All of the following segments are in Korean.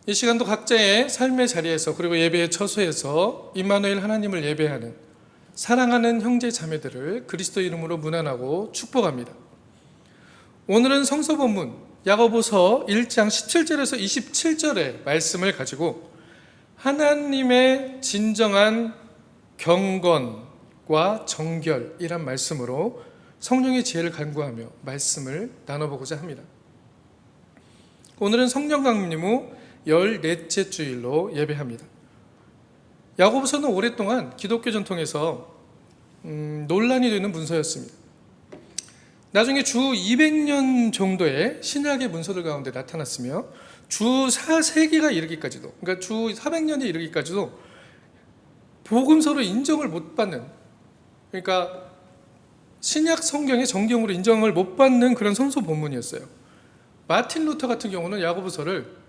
이 시간도 각자의 삶의 자리에서 그리고 예배의 처소에서 임마누엘 하나님을 예배하는 사랑하는 형제 자매들을 그리스도 이름으로 문안하고 축복합니다. 오늘은 성서 본문 야고보서 1장 17절에서 27절의 말씀을 가지고 하나님의 진정한 경건과 정결이란 말씀으로 성령의 지혜를 간구하며 말씀을 나눠보고자 합니다. 오늘은 성령 강림 후 14째 주일로 예배합니다. 야고보서는 오랫동안 기독교 전통에서 논란이 되는 문서였습니다. 나중에 주 200년 정도의 신약의 문서들 가운데 나타났으며 주 4세기가 이르기까지도, 그러니까 주 400년에 이르기까지도 복음서로 인정을 못 받는, 그러니까 신약 성경의 정경으로 인정을 못 받는 그런 성서 본문이었어요. 마틴 루터 같은 경우는 야고보서를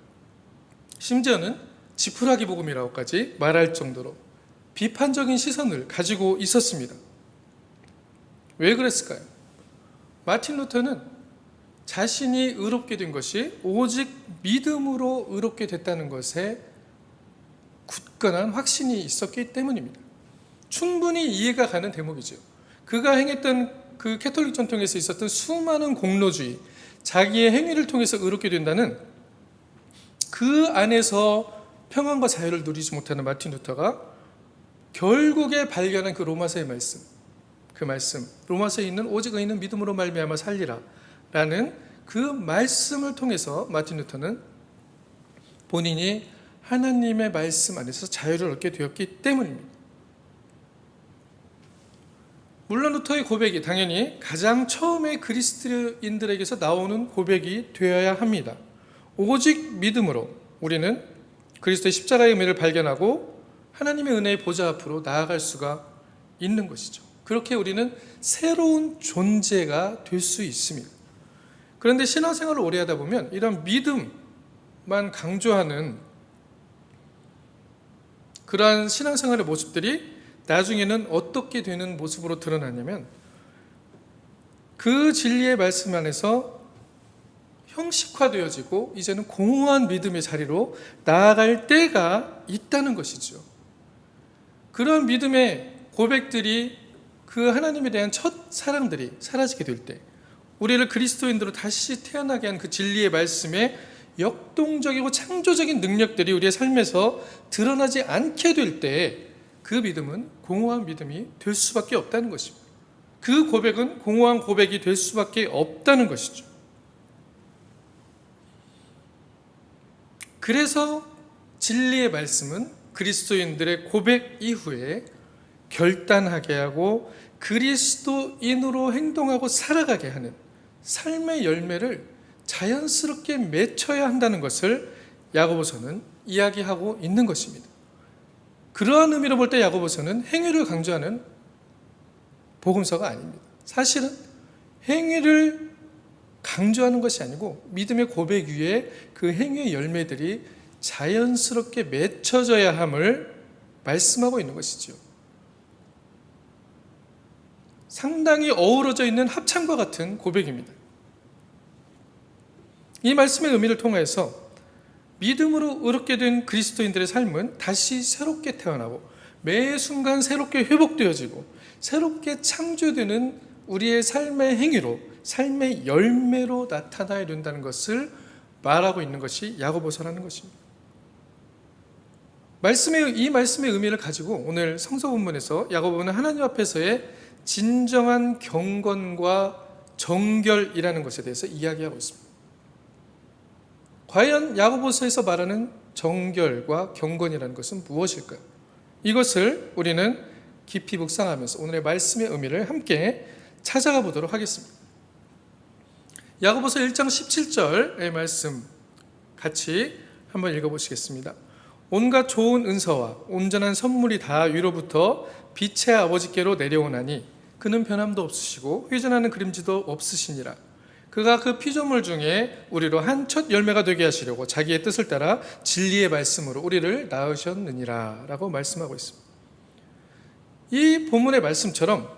심지어는 지푸라기 복음이라고까지 말할 정도로 비판적인 시선을 가지고 있었습니다. 왜 그랬을까요? 마틴 루터는 자신이 의롭게 된 것이 오직 믿음으로 의롭게 됐다는 것에 굳건한 확신이 있었기 때문입니다. 충분히 이해가 가는 대목이죠. 그가 행했던 그 캐톨릭 전통에서 있었던 수많은 공로주의, 자기의 행위를 통해서 의롭게 된다는 그 안에서 평안과 자유를 누리지 못하는 마틴 루터가 결국에 발견한 그 로마서의 말씀, 그 말씀, 로마서에 있는 오직 의인은 믿음으로 말미암아 살리라 라는 그 말씀을 통해서 마틴 루터는 본인이 하나님의 말씀 안에서 자유를 얻게 되었기 때문입니다. 물론 루터의 고백이 당연히 가장 처음에 그리스도인들에게서 나오는 고백이 되어야 합니다. 오직 믿음으로 우리는 그리스도의 십자가의 의미를 발견하고 하나님의 은혜의 보좌 앞으로 나아갈 수가 있는 것이죠. 그렇게 우리는 새로운 존재가 될 수 있습니다. 그런데 신앙생활을 오래 하다 보면 이런 믿음만 강조하는 그러한 신앙생활의 모습들이 나중에는 어떻게 되는 모습으로 드러나냐면 그 진리의 말씀 안에서 형식화되어지고 이제는 공허한 믿음의 자리로 나아갈 때가 있다는 것이죠. 그런 믿음의 고백들이 그 하나님에 대한 첫 사랑들이 사라지게 될 때, 우리를 그리스도인으로 다시 태어나게 한 그 진리의 말씀에 역동적이고 창조적인 능력들이 우리의 삶에서 드러나지 않게 될 때 그 믿음은 공허한 믿음이 될 수밖에 없다는 것입니다. 그 고백은 공허한 고백이 될 수밖에 없다는 것이죠. 그래서 진리의 말씀은 그리스도인들의 고백 이후에 결단하게 하고 그리스도인으로 행동하고 살아가게 하는 삶의 열매를 자연스럽게 맺혀야 한다는 것을 야고보서는 이야기하고 있는 것입니다. 그러한 의미로 볼 때 야고보서는 행위를 강조하는 복음서가 아닙니다. 사실은 행위를 강조하는 것이 아니고 믿음의 고백 위에 그 행위의 열매들이 자연스럽게 맺혀져야 함을 말씀하고 있는 것이죠. 상당히 어우러져 있는 합창과 같은 고백입니다. 이 말씀의 의미를 통해서 믿음으로 의롭게 된 그리스도인들의 삶은 다시 새롭게 태어나고 매 순간 새롭게 회복되어지고 새롭게 창조되는 우리의 삶의 행위로, 삶의 열매로 나타나야 된다는 것을 말하고 있는 것이 야고보서라는 것입니다. 이 말씀의 의미를 가지고 오늘 성서 본문에서 야고보는 하나님 앞에서의 진정한 경건과 정결이라는 것에 대해서 이야기하고 있습니다. 과연 야고보서에서 말하는 정결과 경건이라는 것은 무엇일까요? 이것을 우리는 깊이 묵상하면서 오늘의 말씀의 의미를 함께 찾아가 보도록 하겠습니다. 야고보서 1장 17절의 말씀 같이 한번 읽어보시겠습니다. 온갖 좋은 은서와 온전한 선물이 다 위로부터 빛의 아버지께로 내려오나니 그는 변함도 없으시고 회전하는 그림지도 없으시니라. 그가 그 피조물 중에 우리로 한 첫 열매가 되게 하시려고 자기의 뜻을 따라 진리의 말씀으로 우리를 낳으셨느니라 라고 말씀하고 있습니다. 이 본문의 말씀처럼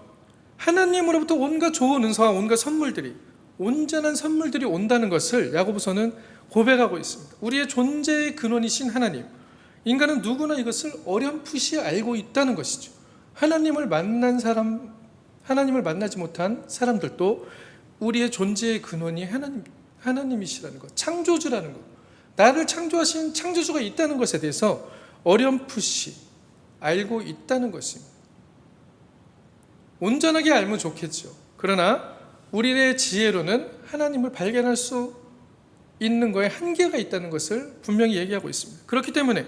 하나님으로부터 온갖 좋은 은사와 온갖 선물들이 온전한 선물들이 온다는 것을 야고보서는 고백하고 있습니다. 우리의 존재의 근원이신 하나님, 인간은 누구나 이것을 어렴풋이 알고 있다는 것이죠. 하나님을 만난 사람, 하나님을 만나지 못한 사람들도 우리의 존재의 근원이 하나님이시라는 것, 창조주라는 것, 나를 창조하신 창조주가 있다는 것에 대해서 어렴풋이 알고 있다는 것입니다. 온전하게 알면 좋겠죠. 그러나 우리의 지혜로는 하나님을 발견할 수 있는 거에 한계가 있다는 것을 분명히 얘기하고 있습니다. 그렇기 때문에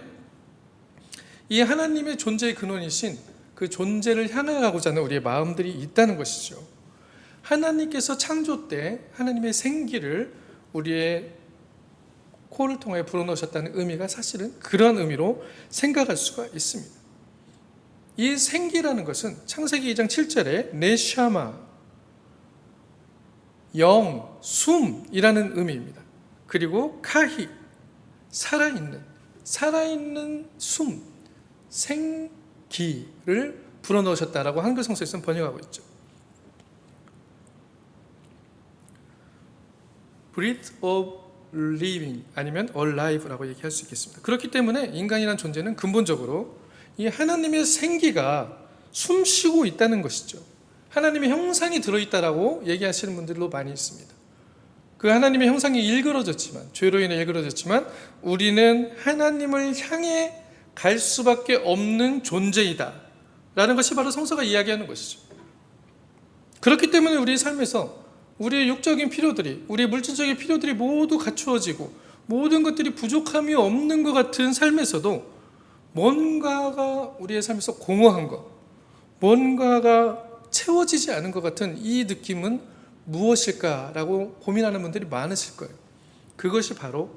이 하나님의 존재의 근원이신 그 존재를 향하고자 하는 우리의 마음들이 있다는 것이죠. 하나님께서 창조 때 하나님의 생기를 우리의 코를 통해 불어넣으셨다는 의미가 사실은 그런 의미로 생각할 수가 있습니다. 이 생기라는 것은 창세기 2장 7절에 네샤마, 영, 숨이라는 의미입니다. 그리고 카히, 살아있는 숨, 생기를 불어넣으셨다라고 한글 성서에서는 번역하고 있죠. breath of living 아니면 alive라고 얘기할 수 있겠습니다. 그렇기 때문에 인간이라는 존재는 근본적으로 이 하나님의 생기가 숨쉬고 있다는 것이죠. 하나님의 형상이 들어있다라고 얘기하시는 분들도 많이 있습니다. 그 하나님의 형상이 일그러졌지만, 죄로 인해 일그러졌지만 우리는 하나님을 향해 갈 수밖에 없는 존재이다 라는 것이 바로 성서가 이야기하는 것이죠. 그렇기 때문에 우리의 삶에서 우리의 육적인 필요들이, 우리의 물질적인 필요들이 모두 갖추어지고 모든 것들이 부족함이 없는 것 같은 삶에서도 뭔가가 우리의 삶에서 공허한 것, 뭔가가 채워지지 않은 것 같은 이 느낌은 무엇일까라고 고민하는 분들이 많으실 거예요. 그것이 바로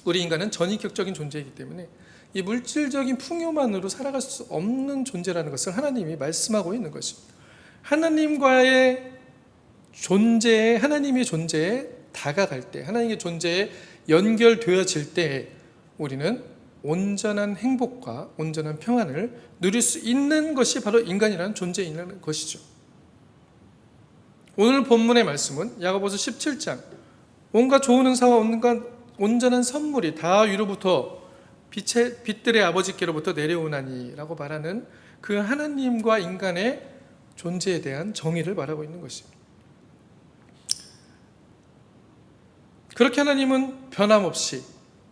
우리 인간은 전인격적인 존재이기 때문에 이 물질적인 풍요만으로 살아갈 수 없는 존재라는 것을 하나님이 말씀하고 있는 것입니다. 하나님과의 존재에, 하나님의 존재에 다가갈 때, 하나님의 존재에 연결되어질 때 우리는 온전한 행복과 온전한 평안을 누릴 수 있는 것이 바로 인간이라는 존재이라는 것이죠. 오늘 본문의 말씀은 야고보서 17장, 온갖 좋은 은사와 온갖 온전한 선물이 다 위로부터 빛들의 아버지께로부터 내려오나니 라고 말하는 그 하나님과 인간의 존재에 대한 정의를 말하고 있는 것입니다. 그렇게 하나님은 변함없이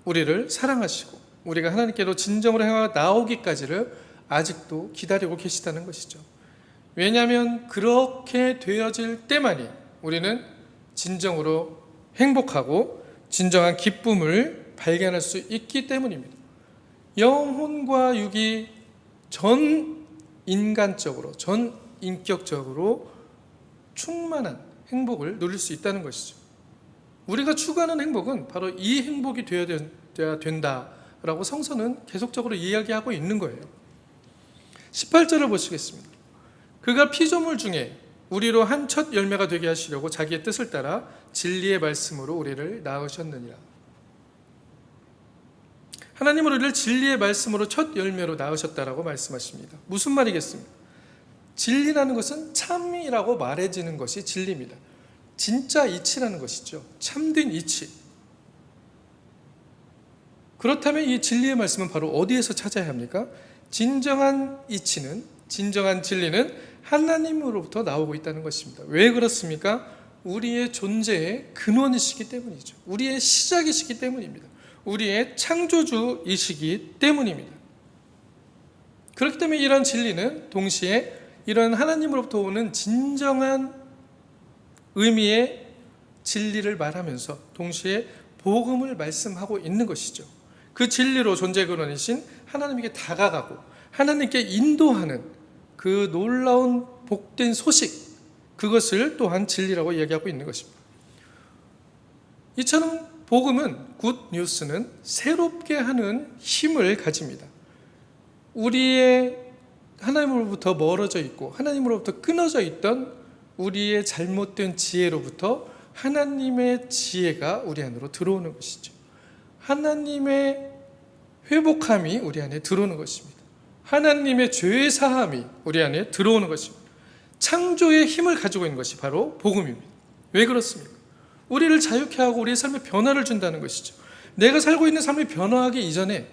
우리를 사랑하시고 우리가 하나님께로 진정으로 향하여 나오기까지를 아직도 기다리고 계시다는 것이죠. 왜냐하면 그렇게 되어질 때만이 우리는 진정으로 행복하고 진정한 기쁨을 발견할 수 있기 때문입니다. 영혼과 육이 전 인간적으로, 전 인격적으로 충만한 행복을 누릴 수 있다는 것이죠. 우리가 추구하는 행복은 바로 이 행복이 되어야 된다라고 성서는 계속적으로 이야기하고 있는 거예요. 18절을 보시겠습니다. 그가 피조물 중에 우리로 한 첫 열매가 되게 하시려고 자기의 뜻을 따라 진리의 말씀으로 우리를 낳으셨느니라. 하나님은 우리를 진리의 말씀으로 첫 열매로 낳으셨다라고 말씀하십니다. 무슨 말이겠습니까? 진리라는 것은 참이라고 말해지는 것이 진리입니다. 진짜 이치라는 것이죠. 참된 이치. 그렇다면 이 진리의 말씀은 바로 어디에서 찾아야 합니까? 진정한 이치는, 진정한 진리는 하나님으로부터 나오고 있다는 것입니다. 왜 그렇습니까? 우리의 존재의 근원이시기 때문이죠. 우리의 시작이시기 때문입니다. 우리의 창조주이시기 때문입니다. 그렇기 때문에 이런 진리는 동시에 이런 하나님으로부터 오는 진정한 의미의 진리를 말하면서 동시에 복음을 말씀하고 있는 것이죠. 그 진리로 존재 근원이신 하나님께 다가가고 하나님께 인도하는 그 놀라운 복된 소식, 그것을 또한 진리라고 이야기하고 있는 것입니다. 이처럼 복음은, 굿 뉴스는 새롭게 하는 힘을 가집니다. 우리의 하나님으로부터 멀어져 있고 하나님으로부터 끊어져 있던 우리의 잘못된 지혜로부터 하나님의 지혜가 우리 안으로 들어오는 것이죠. 하나님의 회복함이 우리 안에 들어오는 것입니다. 하나님의 죄 사함이 우리 안에 들어오는 것입니다. 창조의 힘을 가지고 있는 것이 바로 복음입니다. 왜 그렇습니까? 우리를 자유케 하고 우리의 삶에 변화를 준다는 것이죠. 내가 살고 있는 삶이 변화하기 이전에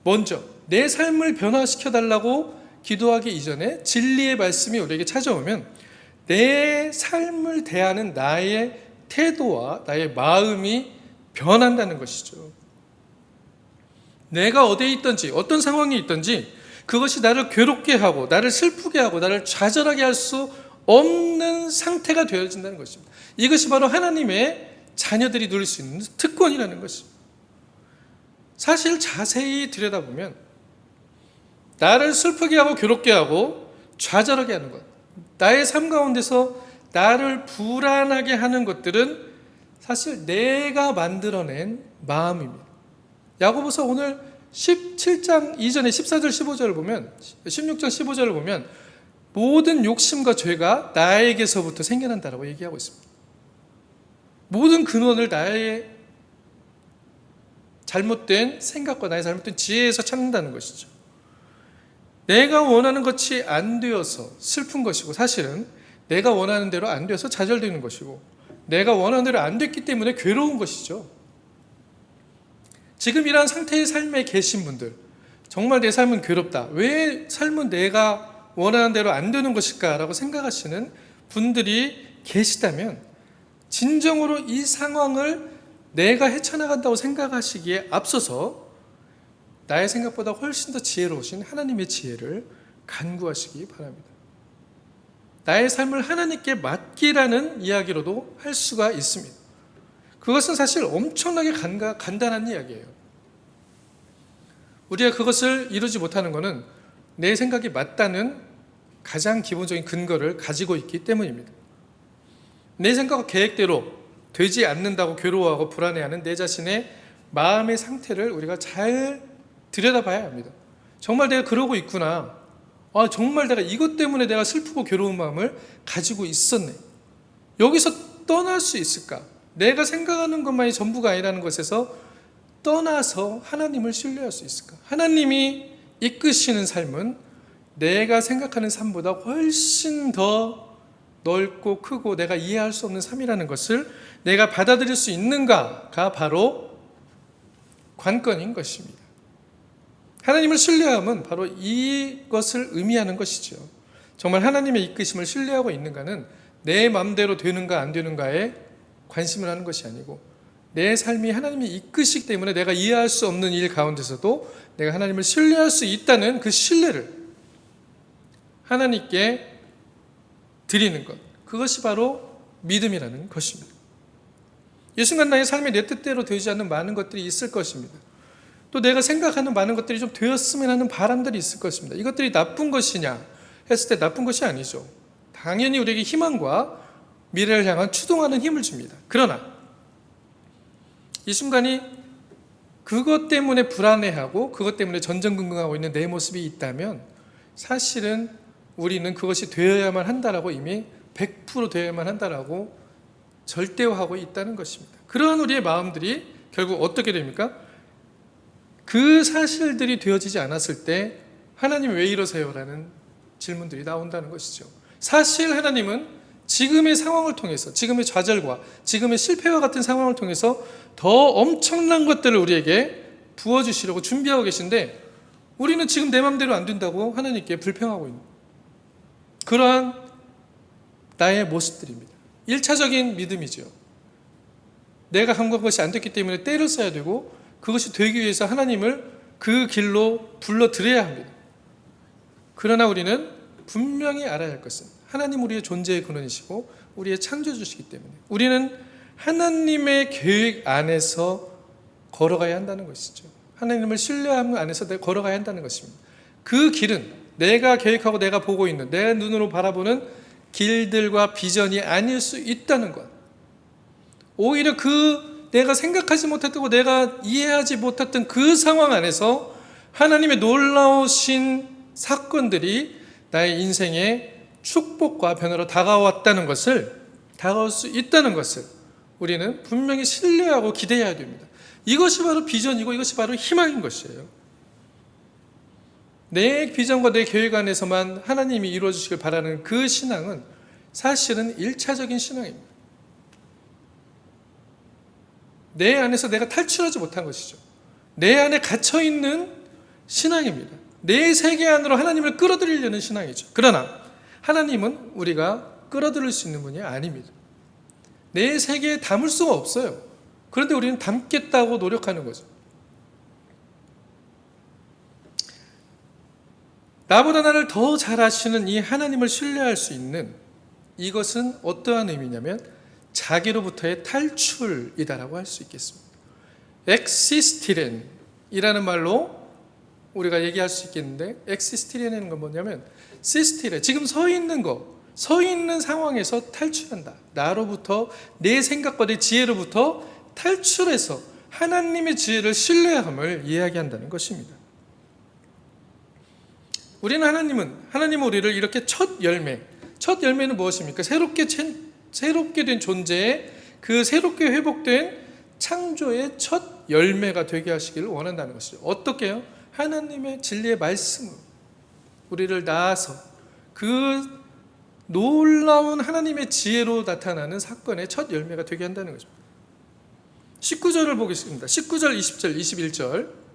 먼저 내 삶을 변화시켜달라고 기도하기 이전에 진리의 말씀이 우리에게 찾아오면 내 삶을 대하는 나의 태도와 나의 마음이 변한다는 것이죠. 내가 어디에 있든지 어떤 상황에 있든지 그것이 나를 괴롭게 하고 나를 슬프게 하고 나를 좌절하게 할 수 없는 상태가 되어진다는 것입니다. 이것이 바로 하나님의 자녀들이 누릴 수 있는 특권이라는 것입니다. 사실 자세히 들여다보면 나를 슬프게 하고 괴롭게 하고 좌절하게 하는 것, 나의 삶 가운데서 나를 불안하게 하는 것들은 사실 내가 만들어낸 마음입니다. 야고보서 오늘 17장 이전에 14절 15절을 보면 16장 15절을 보면 모든 욕심과 죄가 나에게서부터 생겨난다라고 얘기하고 있습니다. 모든 근원을 나의 잘못된 생각과 나의 잘못된 지혜에서 찾는다는 것이죠. 내가 원하는 것이 안 되어서 슬픈 것이고 사실은 내가 원하는 대로 안 되어서 좌절되는 것이고 내가 원하는 대로 안 됐기 때문에 괴로운 것이죠. 지금 이러한 상태의 삶에 계신 분들, 정말 내 삶은 괴롭다, 왜 삶은 내가 원하는 대로 안 되는 것일까 라고 생각하시는 분들이 계시다면 진정으로 이 상황을 내가 헤쳐나간다고 생각하시기에 앞서서 나의 생각보다 훨씬 더 지혜로우신 하나님의 지혜를 간구하시기 바랍니다. 나의 삶을 하나님께 맡기라는 이야기로도 할 수가 있습니다. 그것은 사실 엄청나게 간단한 이야기예요. 우리가 그것을 이루지 못하는 것은 내 생각이 맞다는 가장 기본적인 근거를 가지고 있기 때문입니다. 내 생각과 계획대로 되지 않는다고 괴로워하고 불안해하는 내 자신의 마음의 상태를 우리가 잘 들여다봐야 합니다. 정말 내가 그러고 있구나. 정말 내가 이것 때문에 내가 슬프고 괴로운 마음을 가지고 있었네. 여기서 떠날 수 있을까? 내가 생각하는 것만이 전부가 아니라는 것에서 떠나서 하나님을 신뢰할 수 있을까? 하나님이 이끄시는 삶은 내가 생각하는 삶보다 훨씬 더 넓고 크고 내가 이해할 수 없는 삶이라는 것을 내가 받아들일 수 있는가가 바로 관건인 것입니다. 하나님을 신뢰함은 바로 이것을 의미하는 것이죠. 정말 하나님의 이끄심을 신뢰하고 있는가는 내 마음대로 되는가 안 되는가에 관심을 하는 것이 아니고 내 삶이 하나님이 이끄시기 때문에 내가 이해할 수 없는 일 가운데서도 내가 하나님을 신뢰할 수 있다는 그 신뢰를 하나님께 드리는 것, 그것이 바로 믿음이라는 것입니다. 이 순간 나의 삶이 내 뜻대로 되지 않는 많은 것들이 있을 것입니다. 또 내가 생각하는 많은 것들이 좀 되었으면 하는 바람들이 있을 것입니다. 이것들이 나쁜 것이냐 했을 때 나쁜 것이 아니죠. 당연히 우리에게 희망과 미래를 향한 추동하는 힘을 줍니다. 그러나 이 순간이 그것 때문에 불안해하고 그것 때문에 전전긍긍하고 있는 내 모습이 있다면 사실은 우리는 그것이 되어야만 한다라고 이미 100% 되어야만 한다라고 절대화하고 있다는 것입니다. 그러한 우리의 마음들이 결국 어떻게 됩니까? 그 사실들이 되어지지 않았을 때 하나님 왜 이러세요? 라는 질문들이 나온다는 것이죠. 사실 하나님은 지금의 상황을 통해서 지금의 좌절과 지금의 실패와 같은 상황을 통해서 더 엄청난 것들을 우리에게 부어주시려고 준비하고 계신데 우리는 지금 내 마음대로 안 된다고 하나님께 불평하고 있는 그러한 나의 모습들입니다. 1차적인 믿음이죠. 내가 간구한 것이 안 됐기 때문에 때를 써야 되고 그것이 되기 위해서 하나님을 그 길로 불러들여야 합니다. 그러나 우리는 분명히 알아야 할 것은 하나님 우리의 존재의 근원이시고 우리의 창조주시기 때문에 우리는 하나님의 계획 안에서 걸어가야 한다는 것이죠. 하나님을 신뢰하는 안에서 걸어가야 한다는 것입니다. 그 길은 내가 계획하고 내가 보고 있는 내 눈으로 바라보는 길들과 비전이 아닐 수 있다는 것. 오히려 그 내가 생각하지 못했고 내가 이해하지 못했던 그 상황 안에서 하나님의 놀라우신 사건들이 나의 인생에 축복과 변화로 다가왔다는 것을 다가올 수 있다는 것을 우리는 분명히 신뢰하고 기대해야 됩니다. 이것이 바로 비전이고 이것이 바로 희망인 것이에요. 내 비전과 내 계획 안에서만 하나님이 이루어 주시길 바라는 그 신앙은 사실은 1차적인 신앙입니다. 내 안에서 내가 탈출하지 못한 것이죠. 내 안에 갇혀있는 신앙입니다. 내 세계 안으로 하나님을 끌어들이려는 신앙이죠. 그러나 하나님은 우리가 끌어들일 수 있는 분이 아닙니다. 내 세계에 담을 수가 없어요. 그런데 우리는 담겠다고 노력하는 거죠. 나보다 나를 더 잘 아시는 이 하나님을 신뢰할 수 있는 이것은 어떠한 의미냐면 자기로부터의 탈출이다라고 할 수 있겠습니다. 엑시스티렌이라는 말로 우리가 얘기할 수 있겠는데, 엑시스티렌이라는 건 뭐냐면 시스티렌, 지금 서 있는 상황에서 탈출한다. 나로부터, 내 생각과 내 지혜로부터 탈출해서 하나님의 지혜를 신뢰함을 이야기한다는 것입니다. 하나님은 우리를 이렇게 첫 열매는 무엇입니까? 새롭게 된 존재의 그 새롭게 회복된 창조의 첫 열매가 되게 하시기를 원한다는 것이죠. 어떻게요? 하나님의 진리의 말씀으로 우리를 낳아서 그 놀라운 하나님의 지혜로 나타나는 사건의 첫 열매가 되게 한다는 거죠. 19절을 보겠습니다. 19절, 20절, 21절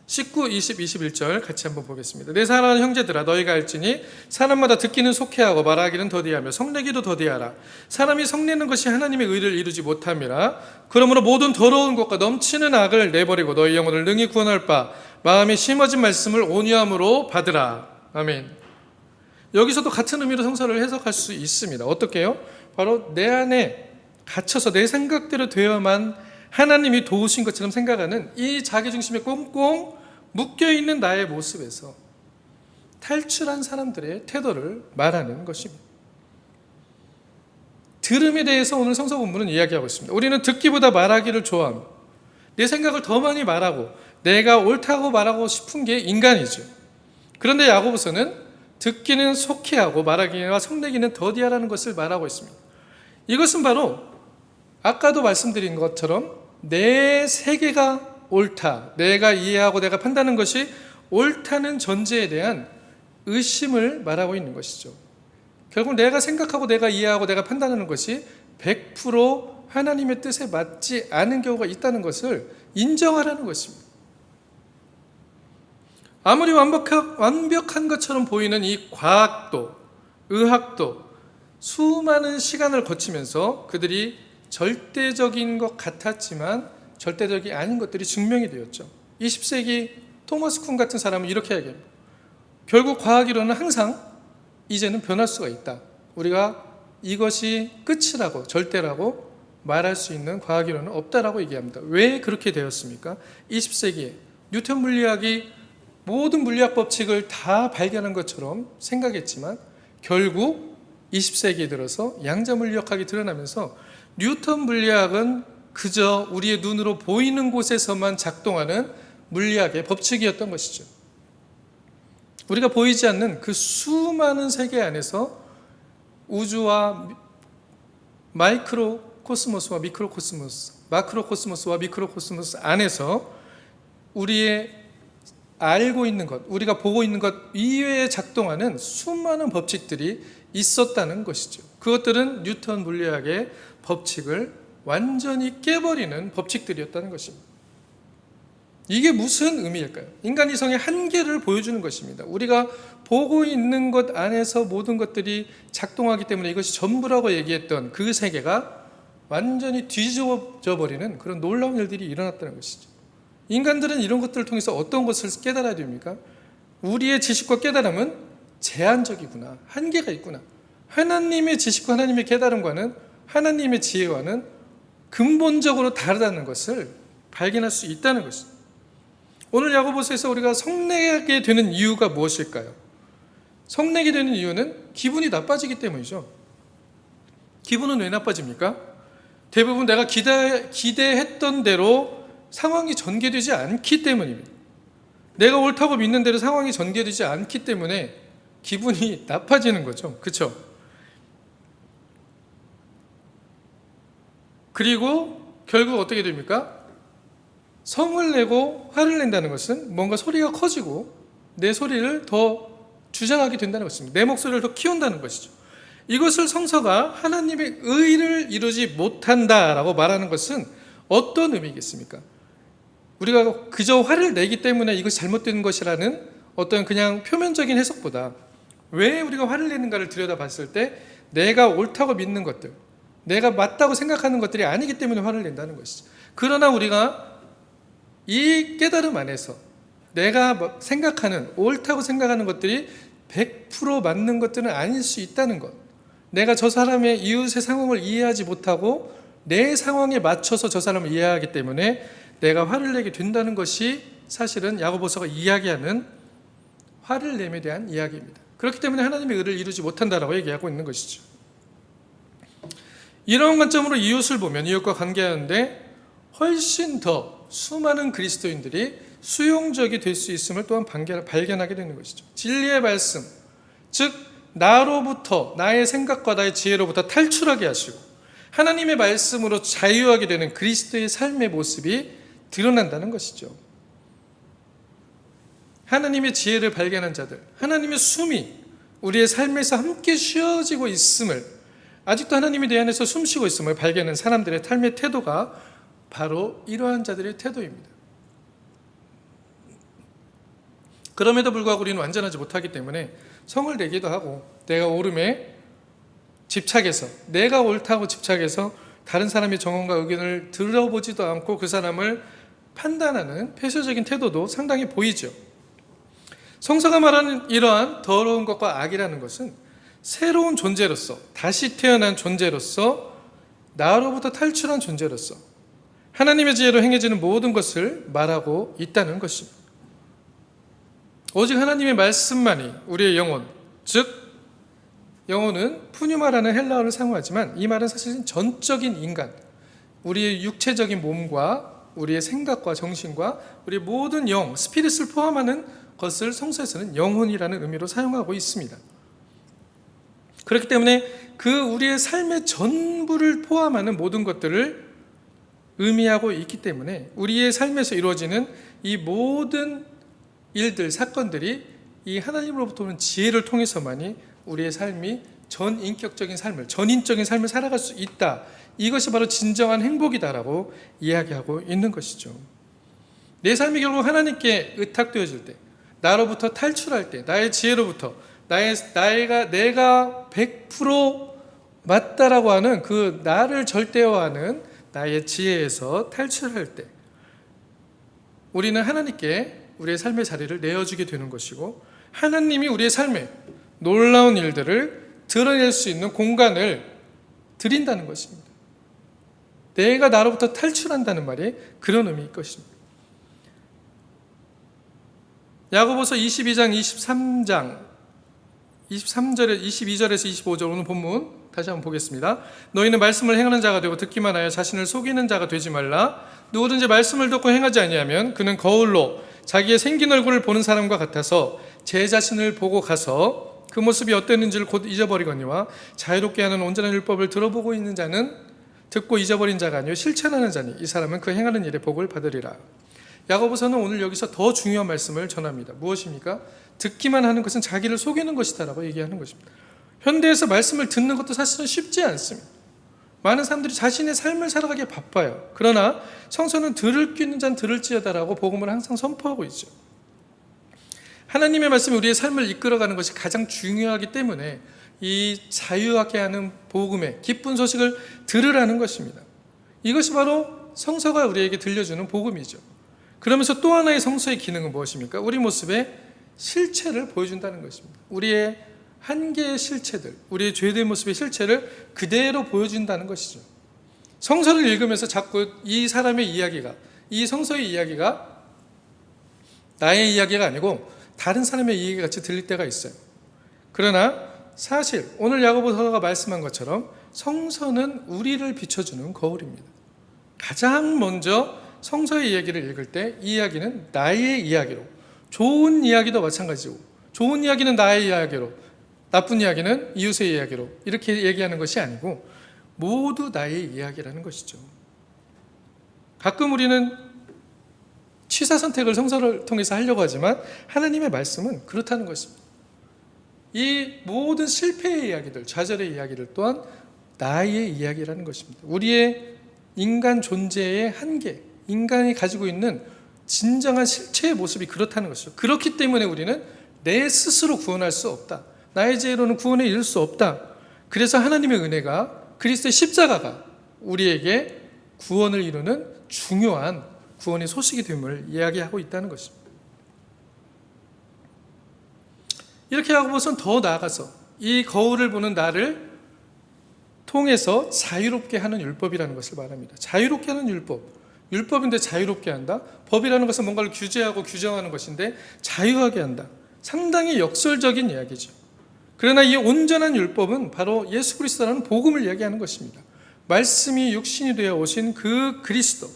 19, 20, 21절 같이 한번 보겠습니다. 내 사랑하는 형제들아, 너희가 알지니 사람마다 듣기는 속해하고 말하기는 더디하며 성내기도 더디하라. 사람이 성내는 것이 하나님의 의를 이루지 못함이라. 그러므로 모든 더러운 것과 넘치는 악을 내버리고 너희 영혼을 능히 구원할 바 마음에 심어진 말씀을 온유함으로 받으라. 아멘. 여기서도 같은 의미로 성서를 해석할 수 있습니다. 어떻게 해요? 바로 내 안에 갇혀서 내 생각대로 되어만 하나님이 도우신 것처럼 생각하는 이 자기중심에 꽁꽁 묶여있는 나의 모습에서 탈출한 사람들의 태도를 말하는 것입니다. 들음에 대해서 오늘 성서 본문은 이야기하고 있습니다. 우리는 듣기보다 말하기를 좋아합니다. 내 생각을 더 많이 말하고 내가 옳다고 말하고 싶은 게 인간이죠. 그런데 야고보서는 듣기는 속히하고 말하기와 성내기는 더디하라는 것을 말하고 있습니다. 이것은 바로 아까도 말씀드린 것처럼 내 세계가 옳다, 내가 이해하고 내가 판단하는 것이 옳다는 전제에 대한 의심을 말하고 있는 것이죠. 결국 내가 생각하고 내가 이해하고 내가 판단하는 것이 100% 하나님의 뜻에 맞지 않은 경우가 있다는 것을 인정하라는 것입니다. 아무리 완벽한 것처럼 보이는 이 과학도, 의학도 수많은 시간을 거치면서 그들이 절대적인 것 같았지만 절대적이 아닌 것들이 증명이 되었죠. 20세기 토마스 쿤 같은 사람은 이렇게 이야기합니다. 결국 과학이론은 항상 이제는 변할 수가 있다. 우리가 이것이 끝이라고, 절대라고 말할 수 있는 과학이론은 없다라고 얘기합니다. 왜 그렇게 되었습니까? 20세기에 뉴턴 물리학이 모든 물리학 법칙을 다 발견한 것처럼 생각했지만 결국 20세기에 들어서 양자 물리학이 드러나면서 뉴턴 물리학은 그저 우리의 눈으로 보이는 곳에서만 작동하는 물리학의 법칙이었던 것이죠. 우리가 보이지 않는 그 수많은 세계 안에서 우주와 마이크로 코스모스와 미크로 코스모스, 마크로 코스모스와 미크로 코스모스 안에서 우리의 알고 있는 것, 우리가 보고 있는 것 이외에 작동하는 수많은 법칙들이 있었다는 것이죠. 그것들은 뉴턴 물리학의 법칙을 완전히 깨버리는 법칙들이었다는 것입니다. 이게 무슨 의미일까요? 인간 이성의 한계를 보여주는 것입니다. 우리가 보고 있는 것 안에서 모든 것들이 작동하기 때문에 이것이 전부라고 얘기했던 그 세계가 완전히 뒤집어져 버리는 그런 놀라운 일들이 일어났다는 것이죠. 인간들은 이런 것들을 통해서 어떤 것을 깨달아야 됩니까? 우리의 지식과 깨달음은 제한적이구나, 한계가 있구나. 하나님의 지식과 하나님의 깨달음과는, 하나님의 지혜와는 근본적으로 다르다는 것을 발견할 수 있다는 것입니다. 오늘 야고보서에서 우리가 성내게 되는 이유가 무엇일까요? 성내게 되는 이유는 기분이 나빠지기 때문이죠. 기분은 왜 나빠집니까? 대부분 내가 기대했던 대로 상황이 전개되지 않기 때문입니다. 내가 옳다고 믿는 대로 상황이 전개되지 않기 때문에 기분이 나빠지는 거죠. 그렇죠? 그리고 결국 어떻게 됩니까? 성을 내고 화를 낸다는 것은 뭔가 소리가 커지고 내 소리를 더 주장하게 된다는 것입니다. 내 목소리를 더 키운다는 것이죠. 이것을 성서가 하나님의 의를 이루지 못한다라고 말하는 것은 어떤 의미겠습니까? 우리가 그저 화를 내기 때문에 이것이 잘못된 것이라는 어떤 그냥 표면적인 해석보다 왜 우리가 화를 내는가를 들여다봤을 때 내가 옳다고 믿는 것들, 내가 맞다고 생각하는 것들이 아니기 때문에 화를 낸다는 것이죠. 그러나 우리가 이 깨달음 안에서 내가 생각하는, 옳다고 생각하는 것들이 100% 맞는 것들은 아닐 수 있다는 것, 내가 저 사람의 이웃의 상황을 이해하지 못하고 내 상황에 맞춰서 저 사람을 이해하기 때문에 내가 화를 내게 된다는 것이 사실은 야고보서가 이야기하는 화를 내에 대한 이야기입니다. 그렇기 때문에 하나님의 의를 이루지 못한다라고 얘기하고 있는 것이죠. 이런 관점으로 이웃을 보면 이웃과 관계하는데 훨씬 더 수많은 그리스도인들이 수용적이 될 수 있음을 또한 발견하게 되는 것이죠. 진리의 말씀, 즉 나로부터, 나의 생각과 나의 지혜로부터 탈출하게 하시고 하나님의 말씀으로 자유하게 되는 그리스도의 삶의 모습이 드러난다는 것이죠. 하나님의 지혜를 발견한 자들, 하나님의 숨이 우리의 삶에서 함께 쉬어지고 있음을, 아직도 하나님이 내 안에서 숨쉬고 있음을 발견한 사람들의 삶의 태도가 바로 이러한 자들의 태도입니다. 그럼에도 불구하고 우리는 완전하지 못하기 때문에 성을 내기도 하고 내가 옳음에 집착해서, 내가 옳다고 집착해서 다른 사람의 정언과 의견을 들어보지도 않고 그 사람을 판단하는 폐쇄적인 태도도 상당히 보이죠. 성서가 말하는 이러한 더러운 것과 악이라는 것은 새로운 존재로서, 다시 태어난 존재로서, 나로부터 탈출한 존재로서 하나님의 지혜로 행해지는 모든 것을 말하고 있다는 것입니다. 오직 하나님의 말씀만이 우리의 영혼, 즉 영혼은 푸뉴마라는 헬라어를 사용하지만 이 말은 사실은 전적인 인간, 우리의 육체적인 몸과 우리의 생각과 정신과 우리의 모든 영, 스피릿을 포함하는 것을 성서에서는 영혼이라는 의미로 사용하고 있습니다. 그렇기 때문에 그 우리의 삶의 전부를 포함하는 모든 것들을 의미하고 있기 때문에 우리의 삶에서 이루어지는 이 모든 일들, 사건들이 이 하나님으로부터 오는 지혜를 통해서만이 우리의 삶이 전인격적인 삶을, 전인적인 삶을 살아갈 수 있다. 이것이 바로 진정한 행복이다라고 이야기하고 있는 것이죠. 내 삶이 결국 하나님께 의탁되어질 때, 나로부터 탈출할 때, 나의 지혜로부터 내가 100% 맞다라고 하는 그 나를 절대화하는 나의 지혜에서 탈출할 때 우리는 하나님께 우리의 삶의 자리를 내어주게 되는 것이고 하나님이 우리의 삶에 놀라운 일들을 드러낼 수 있는 공간을 드린다는 것입니다. 내가 나로부터 탈출한다는 말이 그런 의미일 것입니다. 야고보서 22장 22절에서 25절 오늘 본문 다시 한번 보겠습니다. 너희는 말씀을 행하는 자가 되고 듣기만 하여 자신을 속이는 자가 되지 말라. 누구든지 말씀을 듣고 행하지 아니하면 그는 거울로 자기의 생긴 얼굴을 보는 사람과 같아서 제 자신을 보고 가서 그 모습이 어땠는지를 곧 잊어버리거니와 자유롭게 하는 온전한 율법을 들어보고 있는 자는 듣고 잊어버린 자가 아니요 실천하는 자니 이 사람은 그 행하는 일에 복을 받으리라. 야고보서는 오늘 여기서 더 중요한 말씀을 전합니다. 무엇입니까? 듣기만 하는 것은 자기를 속이는 것이다라고 얘기하는 것입니다. 현대에서 말씀을 듣는 것도 사실은 쉽지 않습니다. 많은 사람들이 자신의 삶을 살아가기에 바빠요. 그러나 성서는 들을 귀 있는 자는 들을지어다라고 복음을 항상 선포하고 있죠. 하나님의 말씀이 우리의 삶을 이끌어가는 것이 가장 중요하기 때문에 이 자유하게 하는 복음의 기쁜 소식을 들으라는 것입니다. 이것이 바로 성서가 우리에게 들려주는 복음이죠. 그러면서 또 하나의 성서의 기능은 무엇입니까? 우리 모습의 실체를 보여준다는 것입니다. 우리의 한계의 실체들, 우리의 죄된 모습의 실체를 그대로 보여준다는 것이죠. 성서를 읽으면서 자꾸 이 사람의 이야기가, 이 성서의 이야기가 나의 이야기가 아니고 다른 사람의 이야기 같이 들릴 때가 있어요. 그러나 사실 오늘 야고보서가 말씀한 것처럼 성서는 우리를 비춰주는 거울입니다. 가장 먼저 성서의 이야기를 읽을 때 이 이야기는 나의 이야기로, 좋은 이야기도 마찬가지고 좋은 이야기는 나의 이야기로, 나쁜 이야기는 이웃의 이야기로 이렇게 얘기하는 것이 아니고 모두 나의 이야기라는 것이죠. 가끔 우리는 취사 선택을 성서를 통해서 하려고 하지만 하나님의 말씀은 그렇다는 것입니다. 이 모든 실패의 이야기들, 좌절의 이야기들 또한 나의 이야기라는 것입니다. 우리의 인간 존재의 한계, 인간이 가지고 있는 진정한 실체의 모습이 그렇다는 것이죠. 그렇기 때문에 우리는 내 스스로 구원할 수 없다. 나의 지혜로는 구원에 이를 수 없다. 그래서 하나님의 은혜가, 그리스도의 십자가가 우리에게 구원을 이루는 중요한 구원의 소식이 됨을 이야기하고 있다는 것입니다. 이렇게 야고보서는 더 나아가서 이 거울을 보는 나를 통해서 자유롭게 하는 율법이라는 것을 말합니다. 자유롭게 하는 율법. 율법인데 자유롭게 한다? 법이라는 것은 뭔가를 규제하고 규정하는 것인데 자유하게 한다. 상당히 역설적인 이야기죠. 그러나 이 온전한 율법은 바로 예수 그리스도라는 복음을 이야기하는 것입니다. 말씀이 육신이 되어 오신 그 그리스도,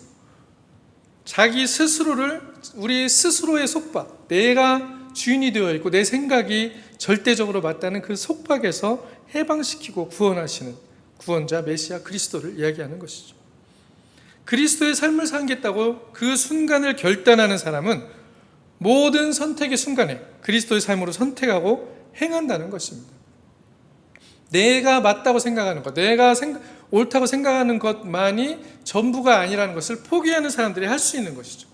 자기 스스로를 우리 스스로의 속박, 내가 주인이 되어 있고 내 생각이 절대적으로 맞다는 그 속박에서 해방시키고 구원하시는 구원자 메시아 그리스도를 이야기하는 것이죠. 그리스도의 삶을 살겠다고 그 순간을 결단하는 사람은 모든 선택의 순간에 그리스도의 삶으로 선택하고 행한다는 것입니다. 내가 맞다고 생각하는 것, 내가 옳다고 생각하는 것만이 전부가 아니라는 것을 포기하는 사람들이 할 수 있는 것이죠.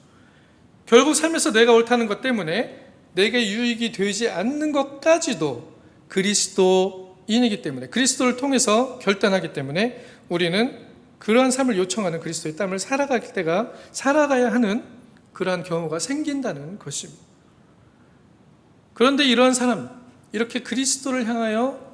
결국 삶에서 내가 옳다는 것 때문에 내게 유익이 되지 않는 것까지도 그리스도인이기 때문에, 그리스도를 통해서 결단하기 때문에 우리는 그러한 삶을 요청하는 그리스도의 땀을 살아가야 하는 그러한 경우가 생긴다는 것입니다. 그런데 이러한 사람, 이렇게 그리스도를 향하여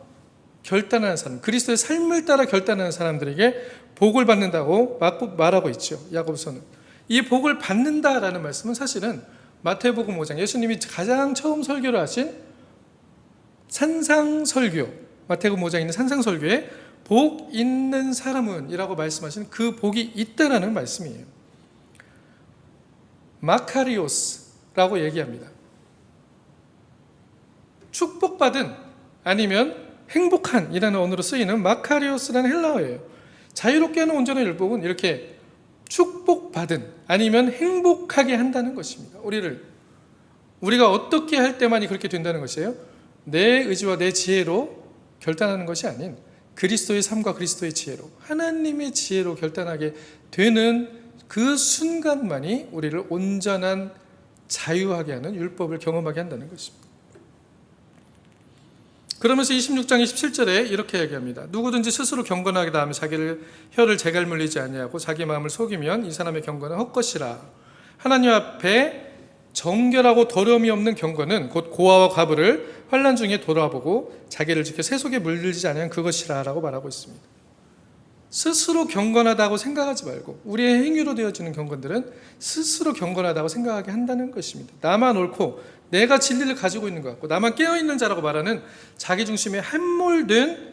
결단하는 사람, 그리스도의 삶을 따라 결단하는 사람들에게 복을 받는다고 말하고 있죠. 야고보서는. 이 복을 받는다라는 말씀은 사실은 마태복음 5장, 예수님이 가장 처음 설교를 하신 산상설교, 마태복음 5장에 있는 산상설교에 복 있는 사람은 이라고 말씀하신 그 복이 있다라는 말씀이에요. 마카리오스라고 얘기합니다. 축복받은 아니면 행복한 이라는 언어로 쓰이는 마카리오스라는 헬라어예요. 자유롭게 하는 온전한 율법은 이렇게 축복받은 아니면 행복하게 한다는 것입니다. 우리가 어떻게 할 때만이 그렇게 된다는 것이에요. 내 의지와 내 지혜로 결단하는 것이 아닌 그리스도의 삶과 그리스도의 지혜로, 하나님의 지혜로 결단하게 되는 그 순간만이 우리를 온전한 자유하게 하는 율법을 경험하게 한다는 것입니다. 그러면서 26장 27절에 이렇게 얘기합니다. 누구든지 스스로 경건하게 다하며 자기를 혀를 재갈 물리지 아니하고 자기 마음을 속이면 이 사람의 경건은 헛것이라. 하나님 앞에 정결하고 더러움이 없는 경건은 곧 고아와 과부를 환난 중에 돌아보고 자기를 지켜 세속에 물들지 않으면 그것이라 라고 말하고 있습니다. 스스로 경건하다고 생각하지 말고 우리의 행위로 되어지는 경건들은 스스로 경건하다고 생각하게 한다는 것입니다. 나만 옳고 내가 진리를 가지고 있는 것 같고 나만 깨어있는 자라고 말하는 자기중심에 함몰된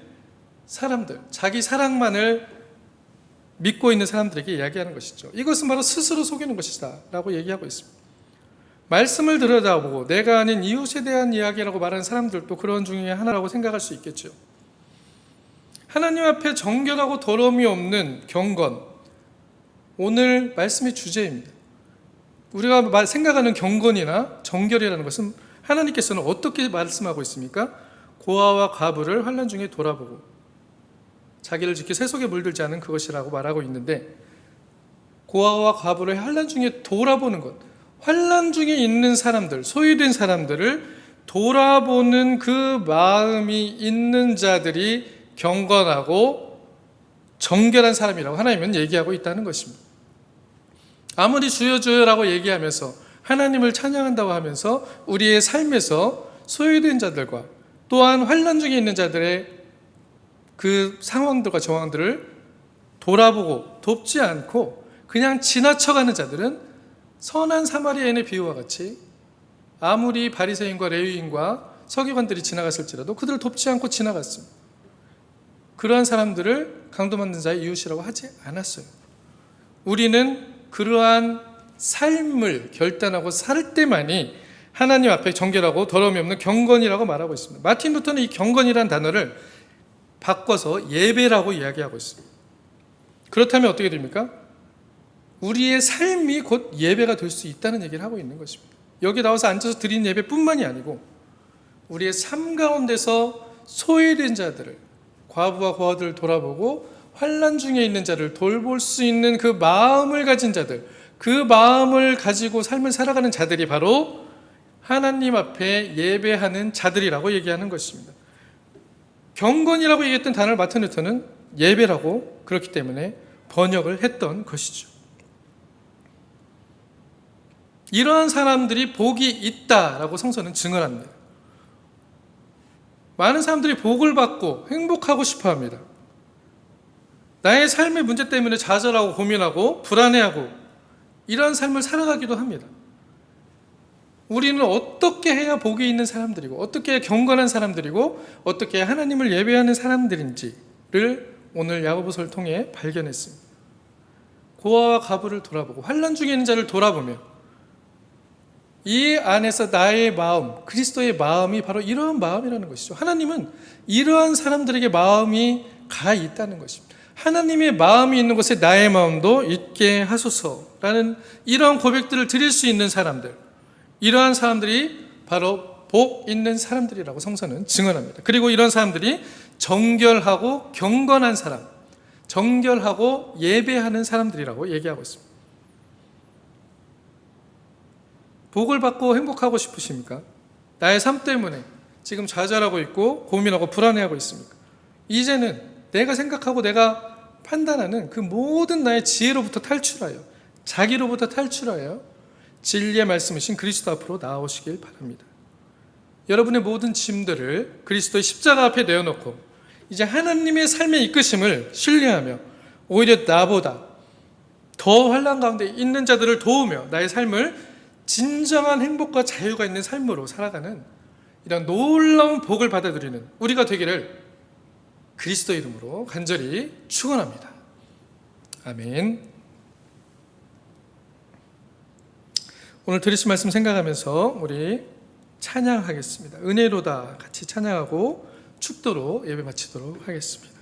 사람들, 자기 사랑만을 믿고 있는 사람들에게 이야기하는 것이죠. 이것은 바로 스스로 속이는 것이다 라고 얘기하고 있습니다. 말씀을 들여다보고 내가 아닌 이웃에 대한 이야기라고 말하는 사람들도 그런 중에 하나라고 생각할 수 있겠죠. 하나님 앞에 정결하고 더러움이 없는 경건, 오늘 말씀의 주제입니다. 우리가 생각하는 경건이나 정결이라는 것은 하나님께서는 어떻게 말씀하고 있습니까? 고아와 과부를 환난 중에 돌아보고 자기를 지켜 세속에 물들지 않은 그것이라고 말하고 있는데, 고아와 과부를 환난 중에 돌아보는 것, 환난 중에 있는 사람들, 소유된 사람들을 돌아보는 그 마음이 있는 자들이 경건하고 정결한 사람이라고 하나님은 얘기하고 있다는 것입니다. 아무리 주여 주여라고 얘기하면서 하나님을 찬양한다고 하면서 우리의 삶에서 소유된 자들과 또한 환난 중에 있는 자들의 그 상황들과 정황들을 돌아보고 돕지 않고 그냥 지나쳐가는 자들은 선한 사마리아인의 비유와 같이 아무리 바리새인과 레위인과 서기관들이 지나갔을지라도 그들을 돕지 않고 지나갔습니다. 그러한 사람들을 강도받는 자의 이웃이라고 하지 않았어요. 우리는 그러한 삶을 결단하고 살 때만이 하나님 앞에 정결하고 더러움이 없는 경건이라고 말하고 있습니다. 마틴 루터는 이 경건이라는 단어를 바꿔서 예배라고 이야기하고 있습니다. 그렇다면 어떻게 됩니까? 우리의 삶이 곧 예배가 될 수 있다는 얘기를 하고 있는 것입니다. 여기 나와서 앉아서 드리는 예배뿐만이 아니고 우리의 삶 가운데서 소외된 자들을, 과부와 고아들을 돌아보고 환난 중에 있는 자를 돌볼 수 있는 그 마음을 가진 자들, 그 마음을 가지고 삶을 살아가는 자들이 바로 하나님 앞에 예배하는 자들이라고 얘기하는 것입니다. 경건이라고 얘기했던 단어를 마틴 루터는 예배라고 그렇기 때문에 번역을 했던 것이죠. 이러한 사람들이 복이 있다라고 성서는 증언합니다. 많은 사람들이 복을 받고 행복하고 싶어 합니다. 나의 삶의 문제 때문에 좌절하고 고민하고 불안해하고 이러한 삶을 살아가기도 합니다. 우리는 어떻게 해야 복이 있는 사람들이고 어떻게 해야 경건한 사람들이고 어떻게 해야 하나님을 예배하는 사람들인지를 오늘 야고보서를 통해 발견했습니다. 고아와 과부를 돌아보고 환난 중에 있는 자를 돌아보며 이 안에서 나의 마음, 그리스도의 마음이 바로 이러한 마음이라는 것이죠. 하나님은 이러한 사람들에게 마음이 가 있다는 것입니다. 하나님의 마음이 있는 곳에 나의 마음도 있게 하소서라는 이러한 고백들을 드릴 수 있는 사람들, 이러한 사람들이 바로 복 있는 사람들이라고 성서는 증언합니다. 그리고 이런 사람들이 정결하고 경건한 사람, 정결하고 예배하는 사람들이라고 얘기하고 있습니다. 복을 받고 행복하고 싶으십니까? 나의 삶 때문에 지금 좌절하고 있고 고민하고 불안해하고 있습니까? 이제는 내가 생각하고 내가 판단하는 그 모든 나의 지혜로부터 탈출하여, 자기로부터 탈출하여 진리의 말씀이신 그리스도 앞으로 나아오시길 바랍니다. 여러분의 모든 짐들을 그리스도의 십자가 앞에 내어놓고 이제 하나님의 삶의 이끄심을 신뢰하며 오히려 나보다 더 환난 가운데 있는 자들을 도우며 나의 삶을 진정한 행복과 자유가 있는 삶으로 살아가는 이런 놀라운 복을 받아들이는 우리가 되기를 그리스도 이름으로 간절히 축원합니다. 아멘. 오늘 들으신 말씀 생각하면서 우리 찬양하겠습니다. 은혜로다 같이 찬양하고 축도로 예배 마치도록 하겠습니다.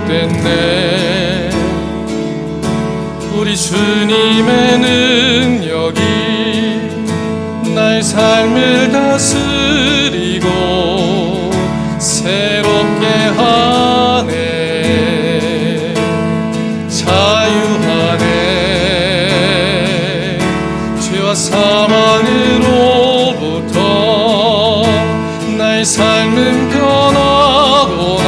시작됐네. 우리 주님의 능력이 나의 삶을 다스리고 새롭게 하네. 자유하네. 죄와 사망으로부터 나의 삶은 변화고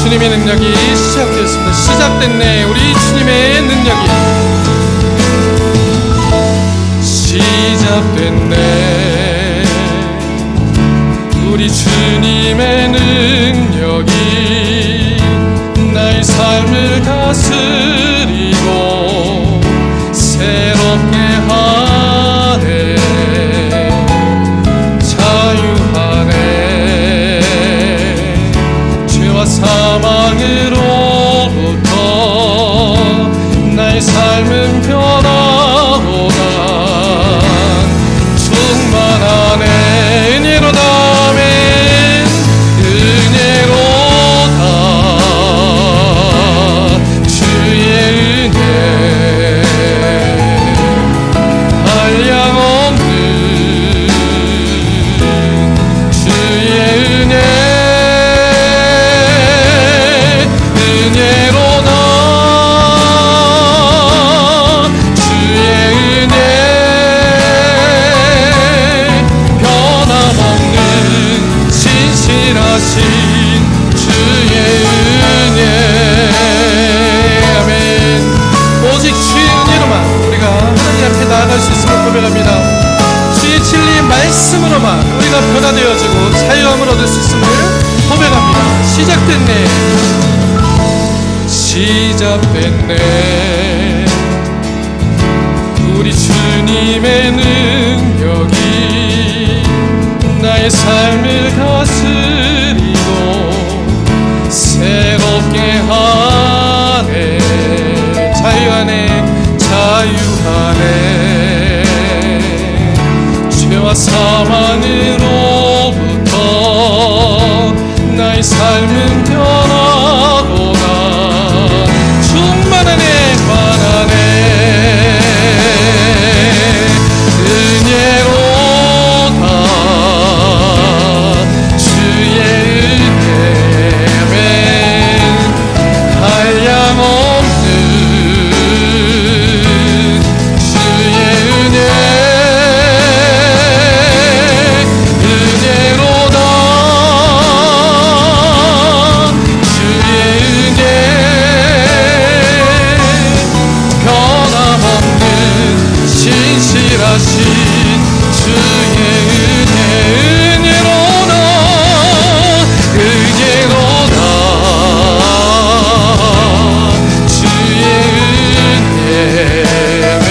주님의 능력이 시작되었습니다. 시작됐네. 우리 주님의 능력이 시작됐네. 우리 주님의 능력이 나의 삶을 다스리고 새롭게 하네. 자유하네. 죄와 사망으로부터 나의 삶은 변화로다. 충만하네. 은혜로다. 아멘. 은혜로다. 주의 은혜 한량없는 주의 은혜 은혜로다. 시작됐네. 시작됐네. 우리 주님의 능력이 나의 삶을 다스리고 새롭게 하네. 자유하네. 자유하네. 죄와 사망으로부터 나의 삶은 변하도다. 충만하네. 만하네. 은혜로다. 주의 은혜면 한량없는 주의 은혜. 은혜로다. 주의 은혜. 변함없는 신실하신 주의 은혜. 은혜로다. 은혜로다. 주의 은혜면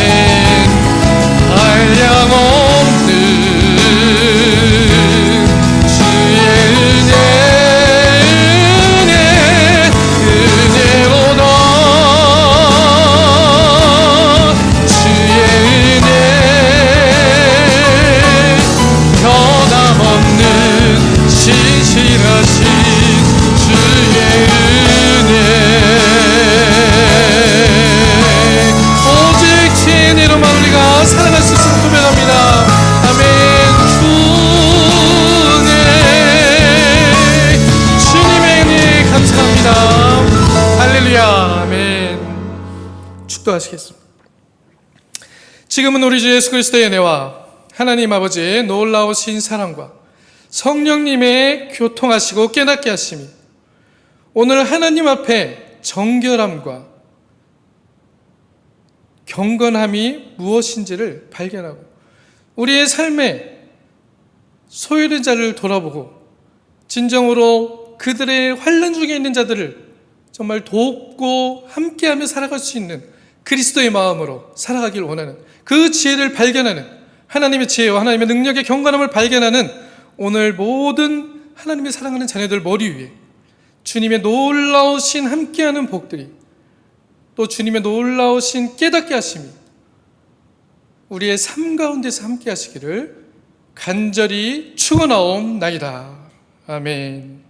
한량없는 주의 은혜. 은혜로다. 주의 은혜. 변함없는 신실하신 주의 은혜. 오직 주의 은혜로만 우리가 살아갈 수 있음을 고백합니다. 아멘. 주님의 은혜 감사합니다. 할렐루야. 아멘. 축도하시겠습니다. 지금은 우리 주 예수 그리스도의 은혜와 하나님 아버지의 놀라우신 사랑과 성령님의 교통하시고 깨닫게 하심이 오늘 하나님 앞에 정결함과 경건함이 무엇인지를 발견하고 우리의 삶에 소외된 자를 돌아보고 진정으로 그들의 환난 중에 있는 자들을 정말 돕고 함께하며 살아갈 수 있는 그리스도의 마음으로 살아가길 원하는 그 지혜를 발견하는 하나님의 지혜와 하나님의 능력의 경건함을 발견하는 오늘 모든 하나님의 사랑하는 자녀들 머리 위에 주님의 놀라우신 함께하는 복들이 또 주님의 놀라우신 깨닫게 하심이 우리의 삶 가운데서 함께 하시기를 간절히 축원하옵나이다. 아멘.